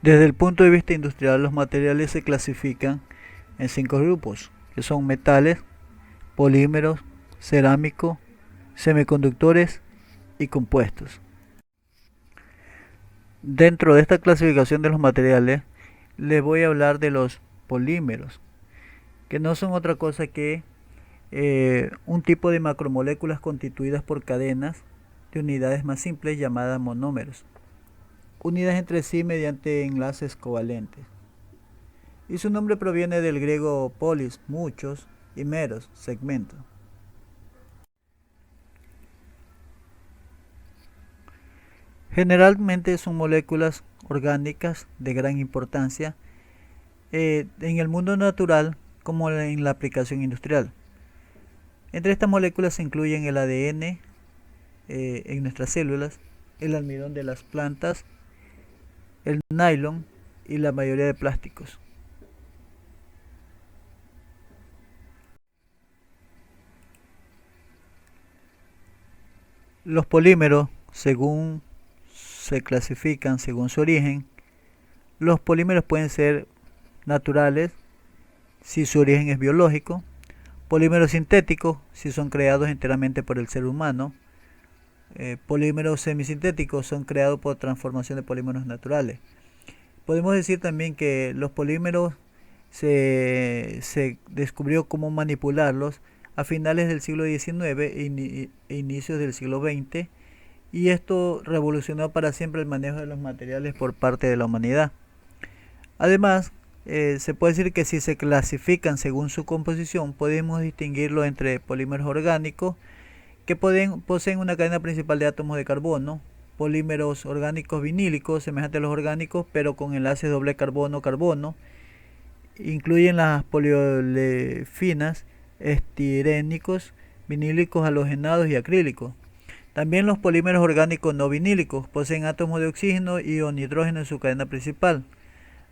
Desde el punto de vista industrial, los materiales se clasifican en 5 grupos, que son metales, polímeros, cerámicos, semiconductores y compuestos. Dentro de esta clasificación de los materiales, les voy a hablar de los polímeros, que no son otra cosa que un tipo de macromoléculas constituidas por cadenas de unidades más simples llamadas monómeros, unidas entre sí mediante enlaces covalentes. Y su nombre proviene del griego polis, muchos, y meros, segmento. Generalmente son moléculas orgánicas de gran importancia en el mundo natural como en la aplicación industrial. Entre estas moléculas se incluyen el ADN en nuestras células, el almidón de las plantas, el nylon y la mayoría de plásticos. Los polímeros, según se clasifican según su origen, los polímeros pueden ser naturales si su origen es biológico, polímeros sintéticos si son creados enteramente por el ser humano, polímeros semisintéticos son creados por transformación de polímeros naturales. Podemos decir también que los polímeros se descubrió cómo manipularlos a finales del siglo XIX e inicios del siglo XX, y esto revolucionó para siempre el manejo de los materiales por parte de la humanidad. Además, se puede decir que si se clasifican según su composición, podemos distinguirlo entre polímeros orgánicos que poseen una cadena principal de átomos de carbono, polímeros orgánicos vinílicos semejantes a los orgánicos pero con enlaces doble carbono-carbono, incluyen las poliolefinas, estirénicos, vinílicos halogenados y acrílicos. También los polímeros orgánicos no vinílicos poseen átomos de oxígeno y o nitrógeno en su cadena principal,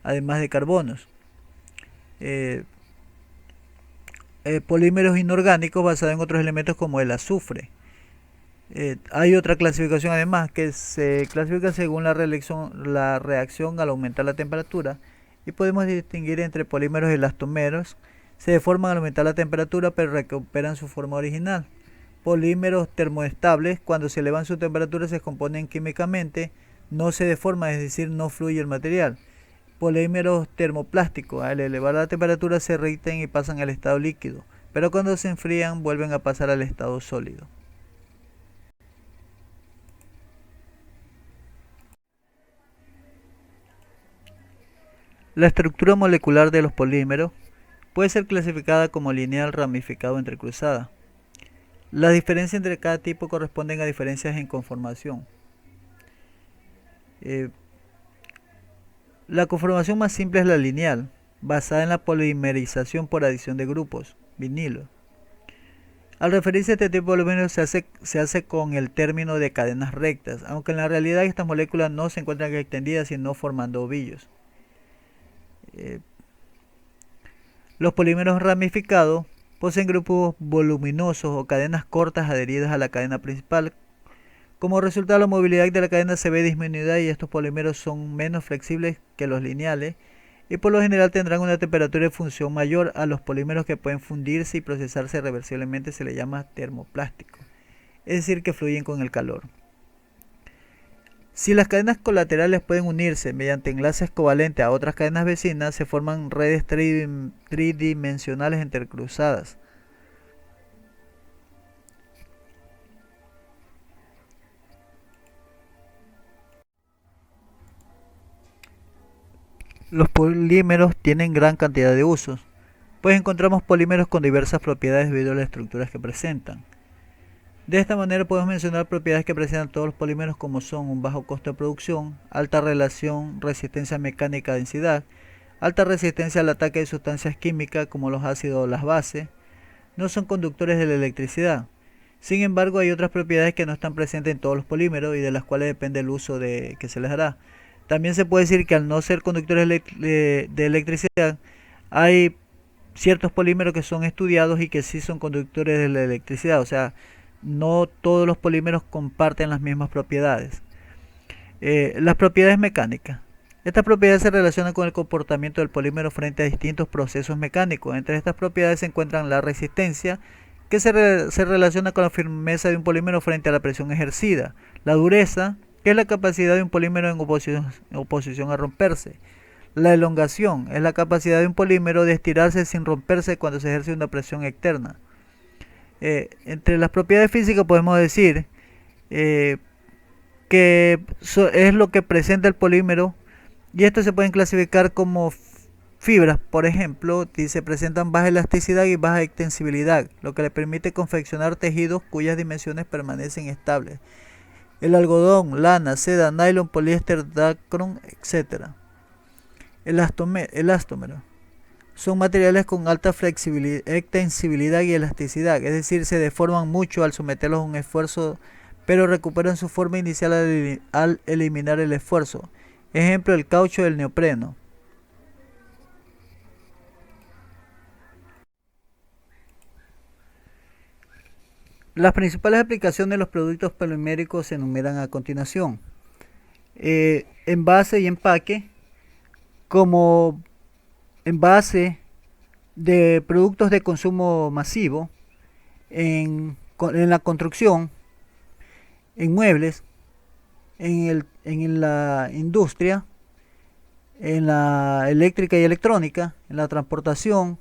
además de carbonos. Eh, Polímeros inorgánicos basados en otros elementos como el azufre. Hay otra clasificación además que se clasifica según la reacción al aumentar la temperatura, y podemos distinguir entre polímeros elastómeros, se deforman al aumentar la temperatura pero recuperan su forma original. Polímeros termoestables, cuando se elevan su temperatura se descomponen químicamente, no se deforman, es decir, no fluye el material. Polímeros termoplásticos, al elevar la temperatura se derriten y pasan al estado líquido, pero cuando se enfrían vuelven a pasar al estado sólido. La estructura molecular de los polímeros puede ser clasificada como lineal, ramificado o entrecruzada. Las diferencias entre cada tipo corresponden a diferencias en conformación. La conformación más simple es la lineal, basada en la polimerización por adición de grupos, vinilo. Al referirse a este tipo de polímeros se hace con el término de cadenas rectas, aunque en la realidad estas moléculas no se encuentran extendidas sino formando ovillos. Los polímeros ramificados poseen grupos voluminosos o cadenas cortas adheridas a la cadena principal. Como resultado, la movilidad de la cadena se ve disminuida y estos polímeros son menos flexibles que los lineales y por lo general tendrán una temperatura de función mayor. A los polímeros que pueden fundirse y procesarse reversiblemente se les llama termoplásticos, es decir, que fluyen con el calor. Si las cadenas colaterales pueden unirse mediante enlaces covalentes a otras cadenas vecinas, se forman redes tridimensionales entrecruzadas. Los polímeros tienen gran cantidad de usos, pues encontramos polímeros con diversas propiedades debido a las estructuras que presentan. De esta manera podemos mencionar propiedades que presentan todos los polímeros, como son un bajo costo de producción, alta relación resistencia mecánica a densidad, alta resistencia al ataque de sustancias químicas como los ácidos o las bases, no son conductores de la electricidad. Sin embargo, hay otras propiedades que no están presentes en todos los polímeros y de las cuales depende el uso que se les dará. También se puede decir que al no ser conductores de electricidad, hay ciertos polímeros que son estudiados y que sí son conductores de la electricidad, o sea, no todos los polímeros comparten las mismas propiedades. Las propiedades mecánicas. Estas propiedades se relacionan con el comportamiento del polímero frente a distintos procesos mecánicos. Entre estas propiedades se encuentran la resistencia, que se relaciona con la firmeza de un polímero frente a la presión ejercida; la dureza, que es la capacidad de un polímero en oposición a romperse; la elongación, es la capacidad de un polímero de estirarse sin romperse cuando se ejerce una presión externa. Entre las propiedades físicas podemos decir que es lo que presenta el polímero, y estos se pueden clasificar como fibras. Por ejemplo, se presentan baja elasticidad y baja extensibilidad, lo que le permite confeccionar tejidos cuyas dimensiones permanecen estables. El algodón, lana, seda, nylon, poliéster, dacron, etc. Elastómeros son materiales con alta flexibilidad, extensibilidad y elasticidad, es decir, se deforman mucho al someterlos a un esfuerzo, pero recuperan su forma inicial al eliminar el esfuerzo. Ejemplo, el caucho del neopreno. Las principales aplicaciones de los productos poliméricos se enumeran a continuación. Envase y empaque, como envase de productos de consumo masivo, en la construcción, en muebles, en la industria, en la eléctrica y electrónica, en la transportación,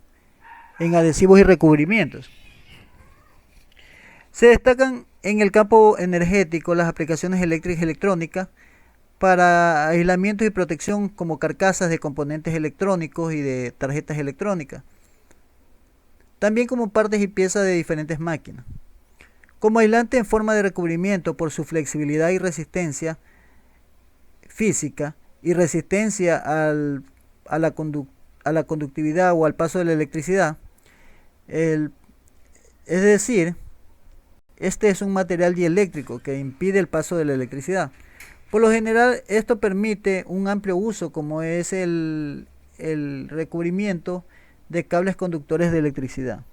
en adhesivos y recubrimientos. Se destacan en el campo energético las aplicaciones eléctricas y electrónicas para aislamiento y protección, como carcasas de componentes electrónicos y de tarjetas electrónicas, también como partes y piezas de diferentes máquinas. Como aislante en forma de recubrimiento por su flexibilidad y resistencia física y resistencia a la conductividad o al paso de la electricidad, es decir, este es un material dieléctrico que impide el paso de la electricidad. Por lo general, esto permite un amplio uso, como es el recubrimiento de cables conductores de electricidad.